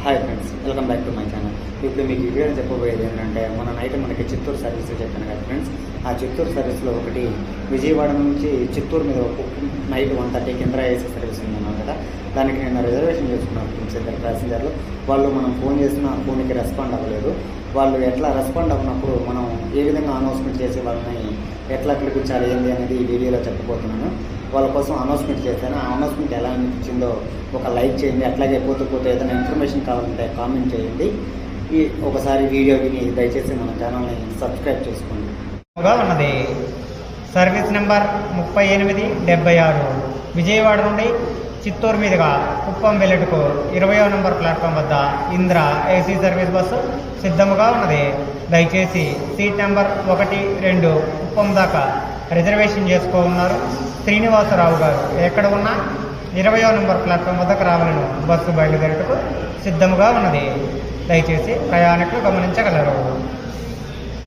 Hi friends, welcome back to my channel. ఇప్పుడు మీకు ఈ వీడియో చెప్పబోయేది ఏంటంటే, మన నైట్ మనకి చిత్తూరు సర్వీస్ చెప్పాను కదా ఫ్రెండ్స్. ఆ చిత్తూరు సర్వీస్లో ఒకటి విజయవాడ నుంచి చిత్తూరు మీద నైట్ 1:30 ఇంద్రా ఏసీ సర్వీస్ ఉందన్నాను కదా. దానికి నేను రిజర్వేషన్ చేసుకున్నాను ఫ్రెండ్స్. ఇద్దరు ప్యాసింజర్లు వాళ్ళు మనం ఫోన్ చేసిన ఫోన్కి రెస్పాండ్ అవ్వలేదు. వాళ్ళు ఎట్లా రెస్పాండ్ అవ్వనప్పుడు మనం ఏ విధంగా అనౌన్స్మెంట్ చేసి వాళ్ళని ఎట్లా పిలిపించాలి ఏంటి అనేది ఈ వీడియోలో చెప్పబోతున్నాను. వాళ్ళ కోసం అనౌన్స్మెంట్ చేశాను. ఆ అనౌన్స్మెంట్ ఎలా అనిపించిందో ఒక లైక్ చేయండి. అట్లాగే పోతే ఏదైనా ఇన్ఫర్మేషన్ కావాలంటే కామెంట్ చేయండి. ఒకసారి వీడియో విని దయచేసి మన ఛానల్ని సబ్స్క్రైబ్ చేసుకోండి. ఉన్నది సర్వీస్ నెంబర్ 3876 విజయవాడ నుండి చిత్తూరు మీదుగా కుప్పం వెళ్ళటకు 20వ నెంబర్ ప్లాట్ఫామ్ వద్ద ఇంద్రా ఏసీ సర్వీస్ బస్సు సిద్ధముగా ఉన్నది. దయచేసి సీట్ నెంబర్ 1, 2 కుప్పం దాకా రిజర్వేషన్ చేసుకోన్నారు. శ్రీనివాసరావు గారు ఎక్కడ ఉన్నా 20వ నెంబర్ ప్లాట్ఫామ్ వద్దకు రావాలను బస్సు బయలుదేరటకు సిద్ధముగా ఉన్నది. దయచేసి ప్రయాణికులు గమనించగలరు.